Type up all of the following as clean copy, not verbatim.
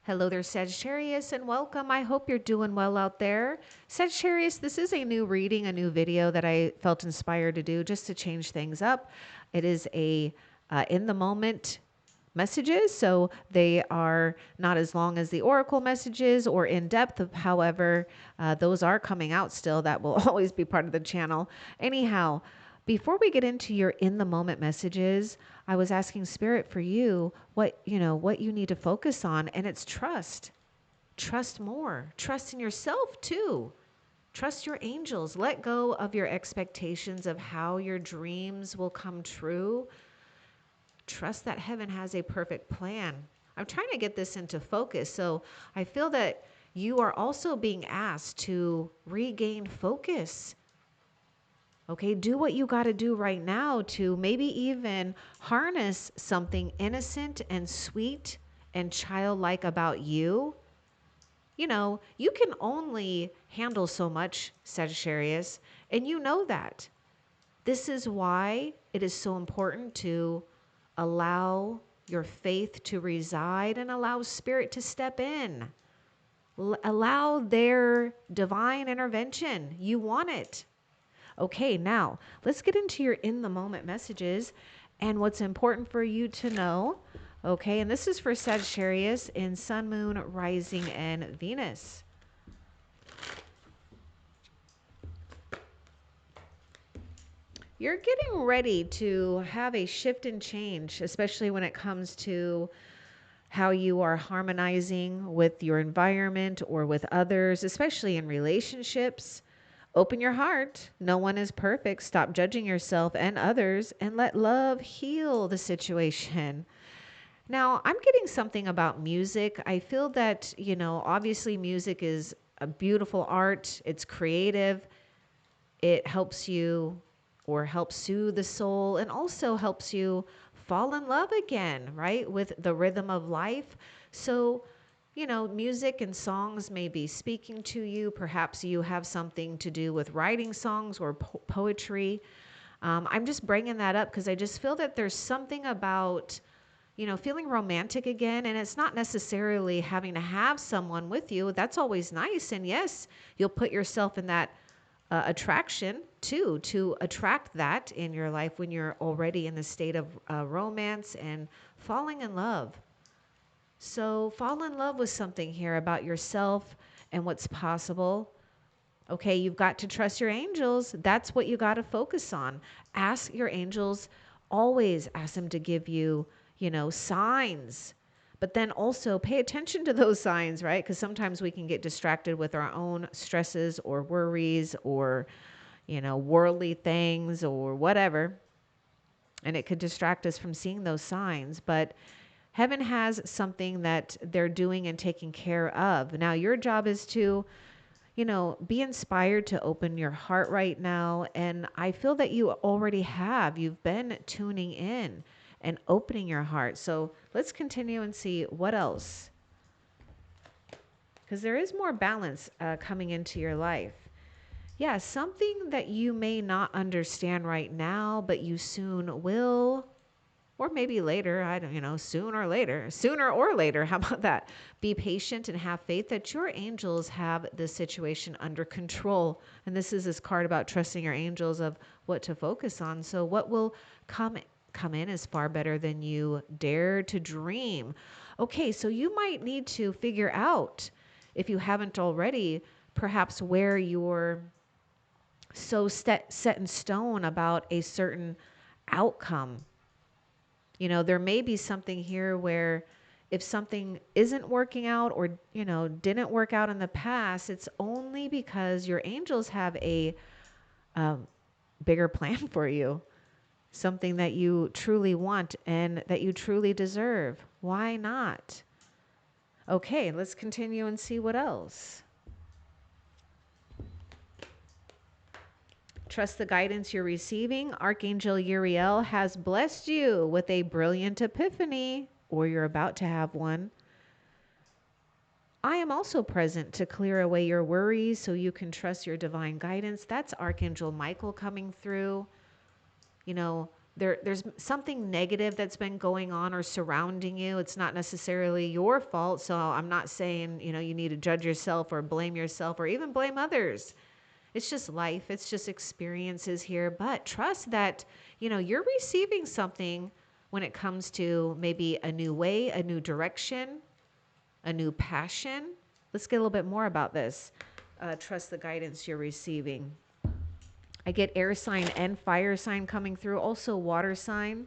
Hello there, Sagittarius, and welcome. I hope you're doing well out there. Sagittarius, this is a new reading, a new video that I felt inspired to do just to change things up. It is a in the moment messages, so they are not as long as the oracle messages or in depth. However, those are coming out still. That will always be part of the channel. Anyhow, before we get into your in the moment messages, I was asking Spirit for you what you need to focus on, and it's trust. Trust more. Trust in yourself too. Trust your angels. Let go of your expectations of how your dreams will come true. Trust that heaven has a perfect plan. I'm trying to get this into focus. So I feel that you are also being asked to regain focus. Okay, do what you got to do right now to maybe even harness something innocent and sweet and childlike about you. You know, you can only handle so much, Sagittarius, and you know that. This is why it is so important to allow your faith to reside and allow Spirit to step in. Allow their divine intervention. You want it. Okay, now let's get into your in the moment messages and what's important for you to know. Okay, and this is for Sagittarius in Sun, Moon, Rising, and Venus. You're getting ready to have a shift and change, especially when it comes to how you are harmonizing with your environment or with others, especially in relationships. Open your heart. No one is perfect. Stop judging yourself and others and let love heal the situation. Now, I'm getting something about music. I feel that, obviously music is a beautiful art. It's creative. It helps you or helps soothe the soul and also helps you fall in love again, right? With the rhythm of life. So, music and songs may be speaking to you. Perhaps you have something to do with writing songs or poetry. I'm just bringing that up because I just feel that there's something about, feeling romantic again. And it's not necessarily having to have someone with you. That's always nice. And yes, you'll put yourself in that attraction too, to attract that in your life when you're already in the state of romance and falling in love. So fall in love with something here about yourself and what's possible. Okay, you've got to trust your angels. That's what you got to focus on. Ask your angels, always ask them to give you, signs. But then also pay attention to those signs, right? Because sometimes we can get distracted with our own stresses or worries or, worldly things or whatever. And it could distract us from seeing those signs. But heaven has something that they're doing and taking care of. Now, your job is to, be inspired to open your heart right now. And I feel that you already have. You've been tuning in and opening your heart. So let's continue and see what else. Because there is more balance coming into your life. Yeah, something that you may not understand right now, but you soon will. Or maybe later, I don't, sooner or later. How about that? Be patient and have faith that your angels have this situation under control. And this is this card about trusting your angels of what to focus on. So what will come in is far better than you dare to dream. Okay, so you might need to figure out, if you haven't already, perhaps where you're so set in stone about a certain outcome. There may be something here where if something isn't working out or, didn't work out in the past, it's only because your angels have a bigger plan for you, something that you truly want and that you truly deserve. Why not? Okay, let's continue and see what else. Trust the guidance you're receiving. Archangel Uriel has blessed you with a brilliant epiphany, or you're about to have one. I am also present to clear away your worries so you can trust your divine guidance. That's Archangel Michael coming through. there's something negative that's been going on or surrounding you. It's not necessarily your fault. So I'm not saying, you need to judge yourself or blame yourself or even blame others. It's just life. It's just experiences here. But trust that, you're receiving something when it comes to maybe a new way, a new direction, a new passion. Let's get a little bit more about this. Trust the guidance you're receiving. I get air sign and fire sign coming through. Also water sign.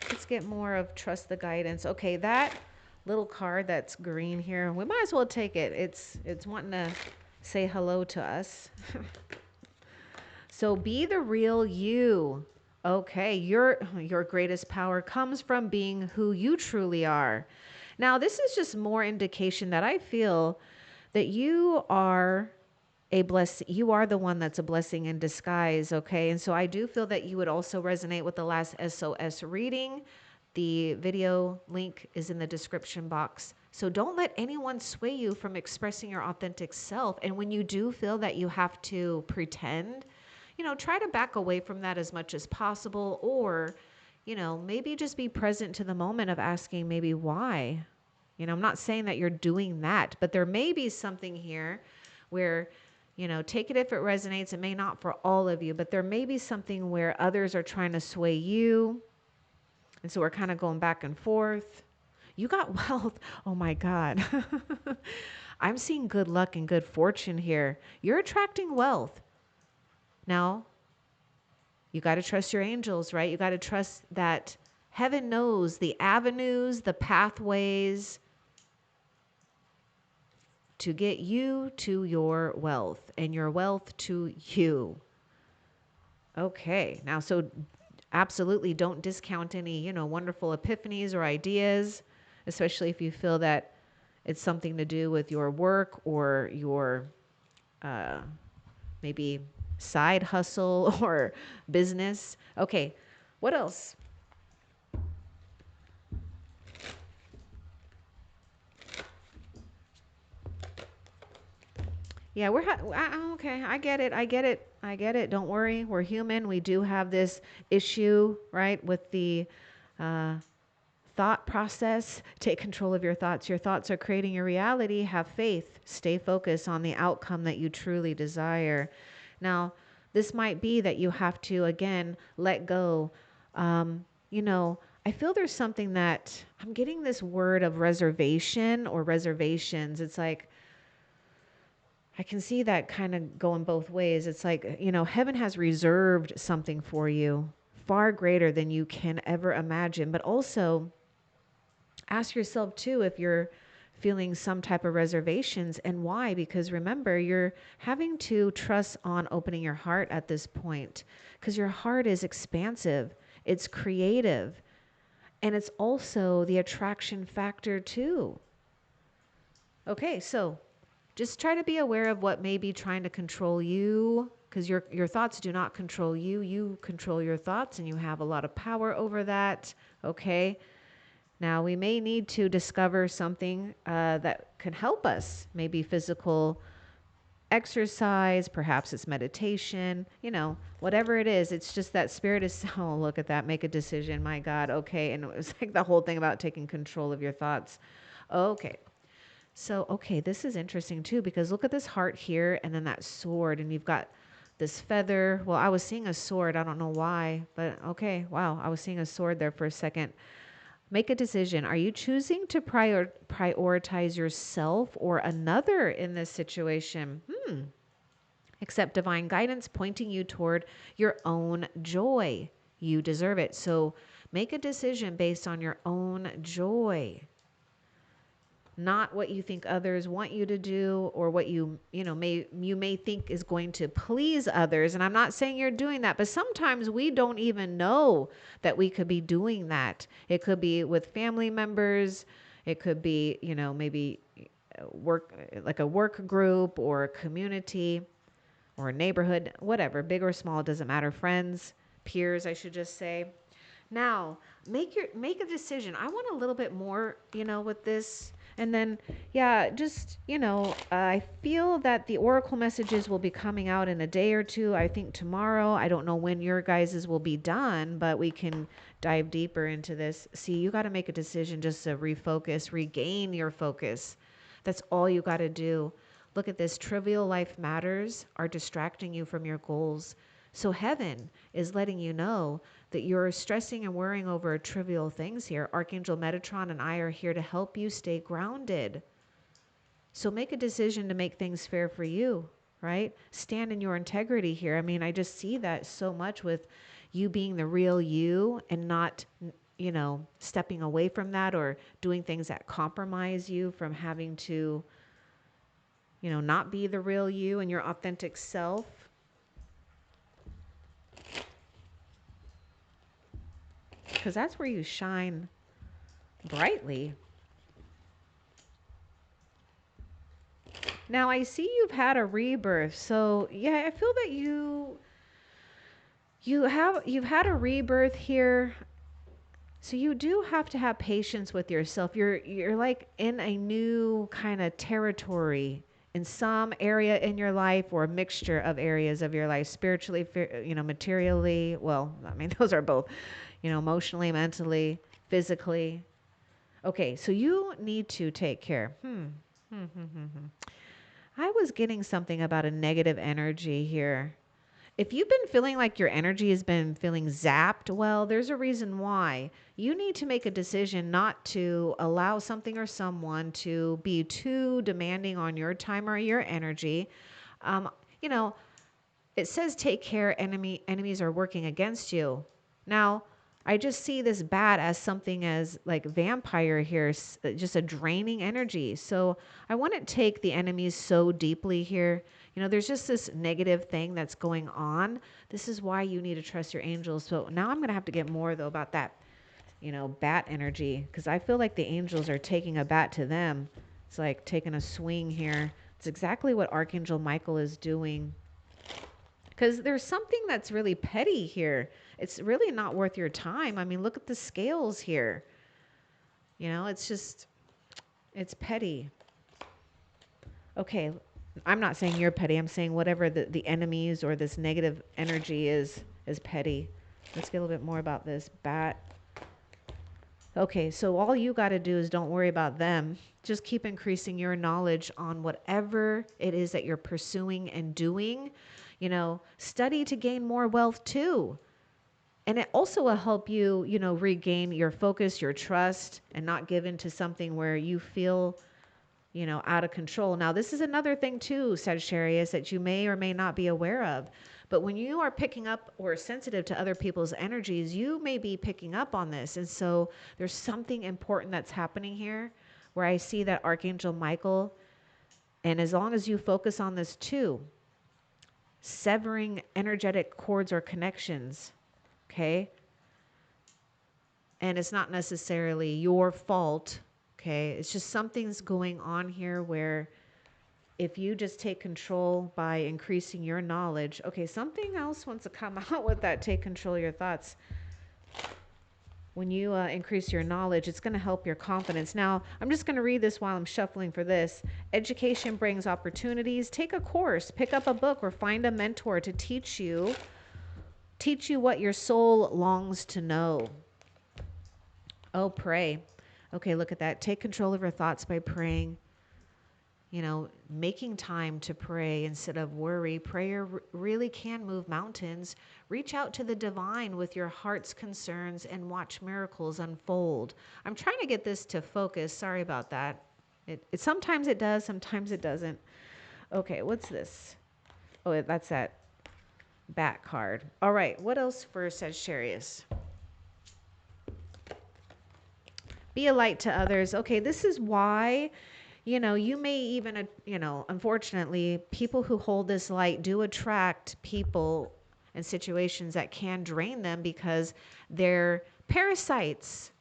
Let's get more of trust the guidance. Okay, that little card that's green here, we might as well take it. It's wanting to say hello to us. So be the real you. Okay, your greatest power comes from being who you truly are. Now, this is just more indication that I feel that you are you are the one that's a blessing in disguise, okay? And so I do feel that you would also resonate with the last SOS reading. The video link is in the description box. So don't let anyone sway you from expressing your authentic self. And when you do feel that you have to pretend, try to back away from that as much as possible, or, maybe just be present to the moment of asking maybe why. I'm not saying that you're doing that, but there may be something here where, take it if it resonates. It may not for all of you, but there may be something where others are trying to sway you. And so we're kind of going back and forth. You got wealth. Oh my God. I'm seeing good luck and good fortune here. You're attracting wealth. Now, you got to trust your angels, right? You got to trust that heaven knows the avenues, the pathways to get you to your wealth and your wealth to you. Okay. Now, so absolutely don't discount any, wonderful epiphanies or ideas, especially if you feel that it's something to do with your work or your maybe side hustle or business. Okay, what else? Yeah, okay. I get it. I get it. I get it. Don't worry. We're human. We do have this issue, right, with the thought process. Take control of your thoughts. Your thoughts are creating your reality. Have faith. Stay focused on the outcome that you truly desire. Now, this might be that you have to, again, let go. I feel there's something that I'm getting this word of reservation or reservations. It's like, I can see that kind of going both ways. It's like, heaven has reserved something for you far greater than you can ever imagine. But also ask yourself too, if you're feeling some type of reservations and why, because remember, you're having to trust on opening your heart at this point, because your heart is expansive. It's creative. And it's also the attraction factor too. Okay, so just try to be aware of what may be trying to control you, because your thoughts do not control you. You control your thoughts, and you have a lot of power over that. Okay. Now, we may need to discover something that can help us, maybe physical exercise, perhaps it's meditation, whatever it is. It's just that spirit is, oh, look at that, make a decision, my God, okay. And it was like the whole thing about taking control of your thoughts. Okay. So, okay, this is interesting too, because look at this heart here and then that sword, and you've got this feather. Well, I was seeing a sword. I don't know why, but okay. Wow. I was seeing a sword there for a second. Make a decision. Are you choosing to prioritize yourself or another in this situation? Accept divine guidance pointing you toward your own joy. You deserve it. So make a decision based on your own joy, not what you think others want you to do, or what you may think is going to please others. And I'm not saying you're doing that, but sometimes we don't even know that we could be doing that. It could be with family members. It could be, maybe work, like a work group or a community or a neighborhood, whatever, big or small, it doesn't matter. Friends, peers, I should just say. Now, make a decision. I want a little bit more, with this. And then, yeah, just, I feel that the oracle messages will be coming out in a day or two. I think tomorrow. I don't know when your guys's will be done, but we can dive deeper into this. See, you got to make a decision just to refocus, regain your focus. That's all you got to do. Look at this. Trivial life matters are distracting you from your goals. So heaven is letting you know that you're stressing and worrying over trivial things here. Archangel Metatron and I are here to help you stay grounded. So make a decision to make things fair for you, right? Stand in your integrity here. I mean, I just see that so much with you being the real you and not, stepping away from that or doing things that compromise you from having to, not be the real you and your authentic self. Because that's where you shine brightly. Now I see you've had a rebirth. So yeah, I feel that you've had a rebirth here. So you do have to have patience with yourself. You're like in a new kind of territory in some area in your life, or a mixture of areas of your life, spiritually, materially. Well, I mean, those are both, emotionally, mentally, physically. Okay, so you need to take care. I was getting something about a negative energy here. If you've been feeling like your energy has been feeling zapped, well, there's a reason why. You need to make a decision not to allow something or someone to be too demanding on your time or your energy. Um, you know, it says take care, enemies are working against you. Now, I just see this bat as something as like vampire here, just a draining energy. So I wouldn't take the enemies so deeply here. There's just this negative thing that's going on. This is why you need to trust your angels. So now I'm going to have to get more though about that, bat energy, because I feel like the angels are taking a bat to them. It's like taking a swing here. It's exactly what Archangel Michael is doing. Because there's something that's really petty here. It's really not worth your time. I mean, look at the scales here. It's petty. Okay, I'm not saying you're petty. I'm saying whatever the enemies or this negative energy is petty. Let's get a little bit more about this bat. Okay, so all you got to do is don't worry about them. Just keep increasing your knowledge on whatever it is that you're pursuing and doing. Study to gain more wealth too. And it also will help you, regain your focus, your trust, and not give into something where you feel, out of control. Now, this is another thing too, Sagittarius, that you may or may not be aware of. But when you are picking up or sensitive to other people's energies, you may be picking up on this. And so there's something important that's happening here where I see that Archangel Michael, and as long as you focus on this too, severing energetic cords or connections, okay? And it's not necessarily your fault, okay? It's just something's going on here where if you just take control by increasing your knowledge, okay, something else wants to come out with that, take control of your thoughts. When you increase your knowledge, it's going to help your confidence. Now, I'm just going to read this while I'm shuffling for this. Education brings opportunities. Take a course, pick up a book, or find a mentor to teach you what your soul longs to know. Oh, pray. Okay, look at that. Take control of your thoughts by praying. Making time to pray instead of worry. Prayer really can move mountains. Reach out to the divine with your heart's concerns and watch miracles unfold. I'm trying to get this to focus. Sorry about that. It sometimes it does, sometimes it doesn't. Okay, what's this? Oh, that's that bat card. All right, what else for Sagittarius? Be a light to others. Okay, this is why, you may even, unfortunately, people who hold this light do attract people and situations that can drain them because they're parasites.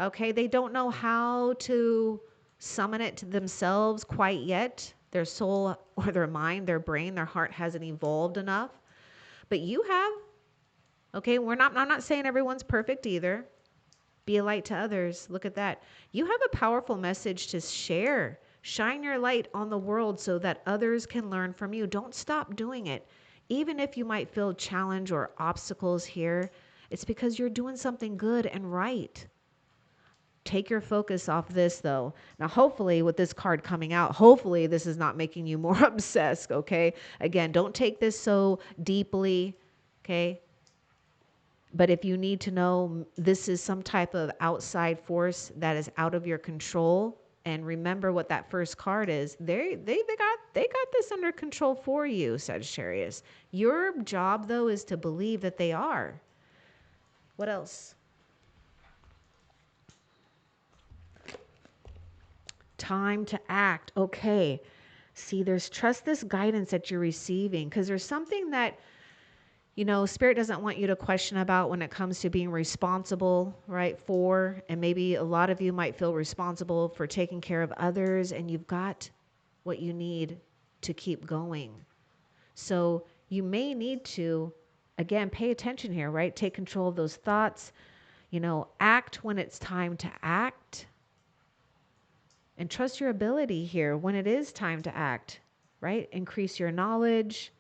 Okay, they don't know how to summon it to themselves quite yet. Their soul or their mind, their brain, their heart hasn't evolved enough. But you have. Okay, I'm not saying everyone's perfect either. Be a light to others. Look at that. You have a powerful message to share. Shine your light on the world so that others can learn from you. Don't stop doing it. Even if you might feel challenge or obstacles here, it's because you're doing something good and right. Take your focus off this though. Now, hopefully with this card coming out, hopefully this is not making you more obsessed, okay? Again, don't take this so deeply, okay? But if you need to know this is some type of outside force that is out of your control, and remember what that first card is, they got this under control for you, Sagittarius. Your job though is to believe that they are. What else? Time to act. Okay. See, trust this guidance that you're receiving, because there's something that Spirit doesn't want you to question about when it comes to being responsible, right? And maybe a lot of you might feel responsible for taking care of others, and you've got what you need to keep going. So you may need to, again, pay attention here, right? Take control of those thoughts, act when it's time to act, and trust your ability here when it is time to act, right? Increase your knowledge.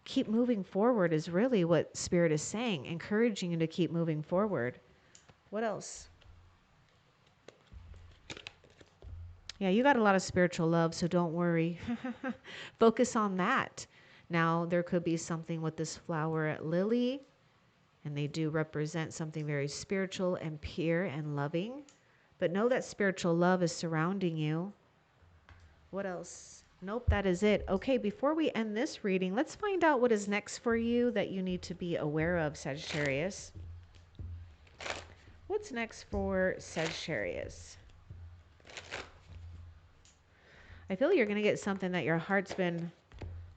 Keep moving forward is really what Spirit is saying, encouraging you to keep moving forward. What else? Yeah, you got a lot of spiritual love, so don't worry. Focus on that. Now, there could be something with this flower at lily, and they do represent something very spiritual and pure and loving. But know that spiritual love is surrounding you. What else? Nope, that is it. Okay, before we end this reading, let's find out what is next for you that you need to be aware of, Sagittarius. What's next for Sagittarius? I feel you're going to get something that your heart's been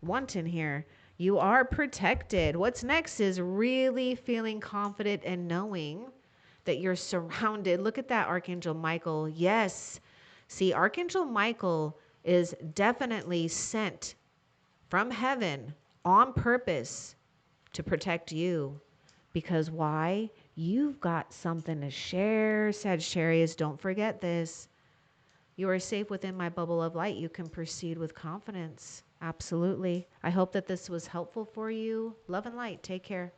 wanting here. You are protected. What's next is really feeling confident and knowing that you're surrounded. Look at that, Archangel Michael. Yes. See, Archangel Michael is definitely sent from heaven on purpose to protect you. Because why? You've got something to share, Sagittarius. Don't forget this. You are safe within my bubble of light. You can proceed with confidence. Absolutely. I hope that this was helpful for you. Love and light. Take care.